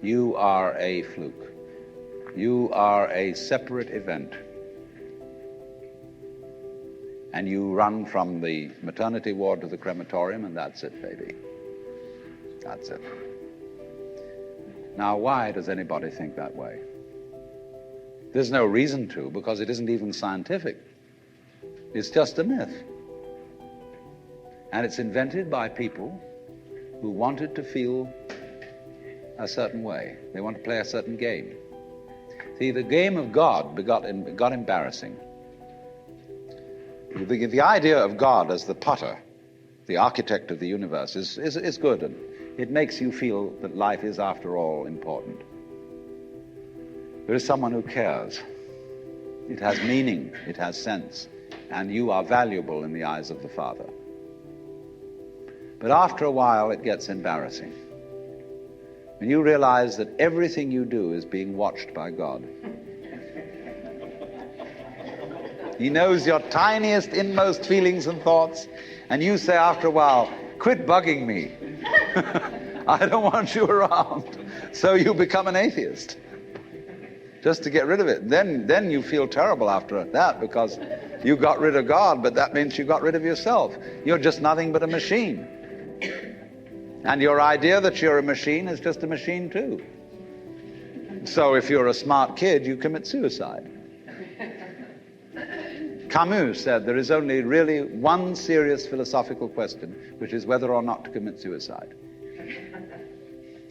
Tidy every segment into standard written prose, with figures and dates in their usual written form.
You are a fluke. You are a separate event. And you run from the maternity ward to the crematorium, and that's it, baby. That's it. Now, why does anybody think that way? There's no reason to, because it isn't even scientific. It's just a myth. And it's invented by people who wanted to feel a certain way. They want to play a certain game. See, the game of God got embarrassing. The idea of God as the potter, the architect of the universe, is good, and it makes you feel that life is, after all, important. There is someone who cares. It has meaning, it has sense, and you are valuable in the eyes of the Father. But after a while, it gets embarrassing. When you realize that everything you do is being watched by God. He knows your tiniest, inmost feelings and thoughts, and you say after a while, quit bugging me. I don't want you around. So you become an atheist, just to get rid of it. Then you feel terrible after that, because you got rid of God, but that means you got rid of yourself. You're just nothing but a machine. And your idea that you're a machine is just a machine too. So if you're a smart kid, you commit suicide. Camus said there is only really one serious philosophical question, which is whether or not to commit suicide.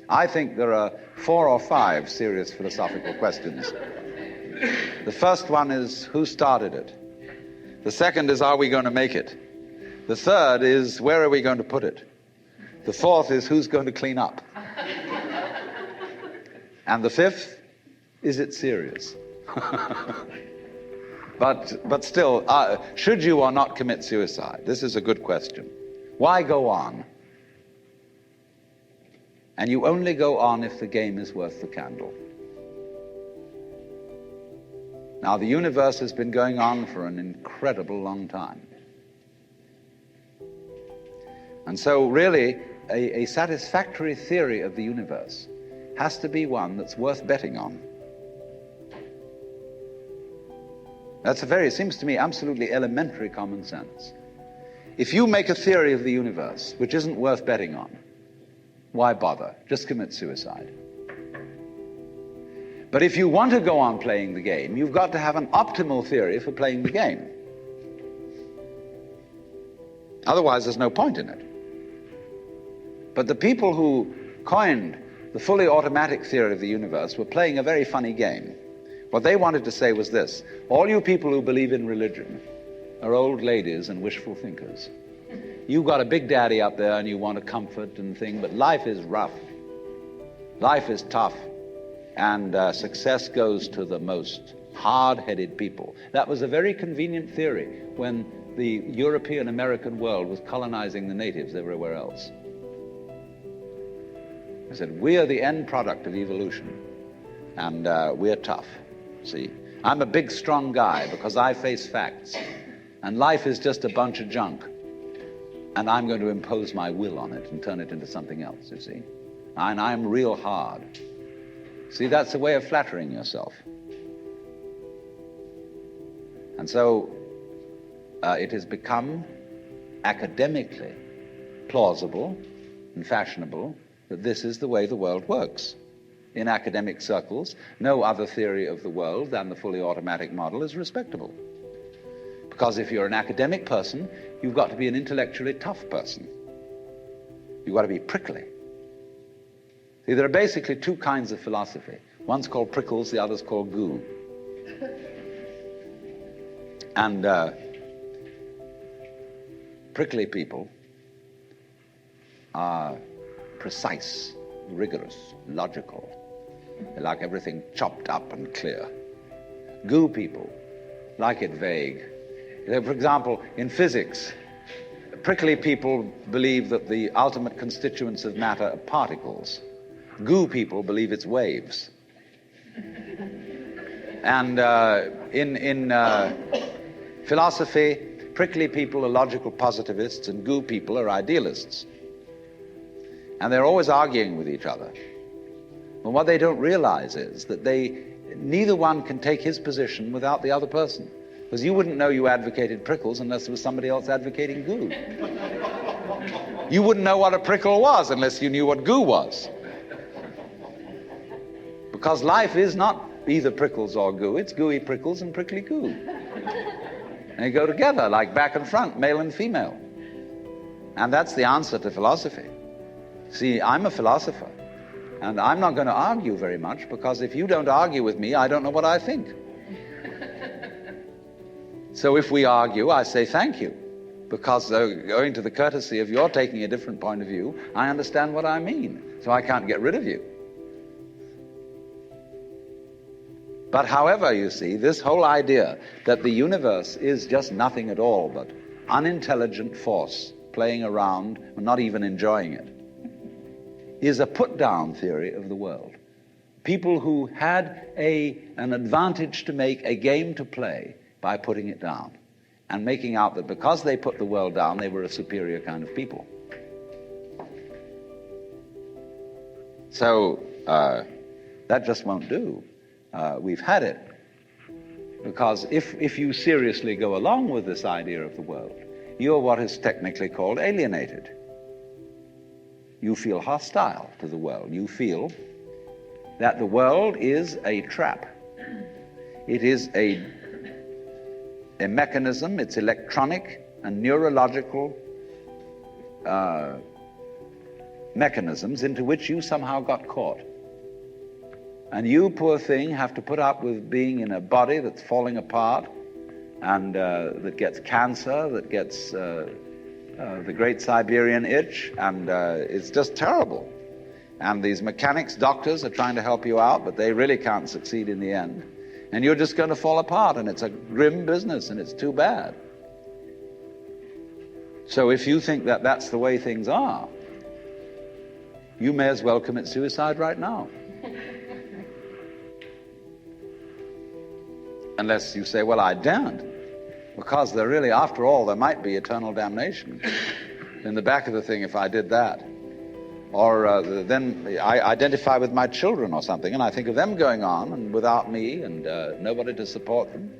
I think there are 4 or 5 serious philosophical questions. The first one is, who started it? The second is, are we going to make it? The third is, where are we going to put it? The fourth is, who's going to clean up? And the fifth, is it serious? But still, should you or not commit suicide? This is a good question. Why go on? And you only go on if the game is worth the candle. Now, the universe has been going on for an incredible long time. And so really, a satisfactory theory of the universe has to be one that's worth betting on. That's it seems to me, absolutely elementary common sense. If you make a theory of the universe which isn't worth betting on, why bother? Just commit suicide. But if you want to go on playing the game, you've got to have an optimal theory for playing the game. Otherwise, there's no point in it. But the people who coined the fully automatic theory of the universe were playing a very funny game. What they wanted to say was this: all you people who believe in religion are old ladies and wishful thinkers. You've got a big daddy up there and you want a comfort and thing, but life is rough. Life is tough. And success goes to the most hard-headed people. That was a very convenient theory when the European American world was colonizing the natives everywhere else. They said, we are the end product of evolution, and we're tough. See, I'm a big, strong guy because I face facts, and life is just a bunch of junk, and I'm going to impose my will on it and turn it into something else, you see. And I'm real hard. See, that's a way of flattering yourself. And so it has become academically plausible and fashionable that this is the way the world works. In academic circles, no other theory of the world than the fully automatic model is respectable. Because if you're an academic person, you've got to be an intellectually tough person. You've got to be prickly. See, there are basically 2 kinds of philosophy. One's called prickles, the other's called goo. And prickly people are precise, rigorous, logical. They like everything chopped up and clear. Goo people like it vague. For example, in physics, prickly people believe that the ultimate constituents of matter are particles. Goo people believe it's waves. And in philosophy, prickly people are logical positivists and goo people are idealists. And they're always arguing with each other. But what they don't realize is that neither one can take his position without the other person. Because you wouldn't know you advocated prickles unless there was somebody else advocating goo. You wouldn't know what a prickle was unless you knew what goo was. Because life is not either prickles or goo, it's gooey prickles and prickly goo. And they go together like back and front, male and female. And that's the answer to philosophy. See, I'm a philosopher, and I'm not going to argue very much, because if you don't argue with me, I don't know what I think. So if we argue, I say thank you, because owing to the courtesy of your taking a different point of view, I understand what I mean, so I can't get rid of you. But however, you see, this whole idea that the universe is just nothing at all but unintelligent force playing around and not even enjoying it is a put-down theory of the world. People who had an advantage to make, a game to play, by putting it down and making out that because they put the world down, they were a superior kind of people. So that just won't do. We've had it. Because if you seriously go along with this idea of the world, you're what is technically called alienated. You feel hostile to the world. You feel that the world is a trap. It is a mechanism, it's electronic and neurological mechanisms into which you somehow got caught. And you, poor thing, have to put up with being in a body that's falling apart and that gets cancer, that gets the great Siberian itch, and it's just terrible. And these mechanics, doctors are trying to help you out, but they really can't succeed in the end. And you're just going to fall apart, and it's a grim business, and it's too bad. So if you think that that's the way things are, you may as well commit suicide right now. Unless you say, well, I daren't, because there really, after all, there might be eternal damnation in the back of the thing if I did that. Or then I identify with my children or something, and I think of them going on and without me and nobody to support them.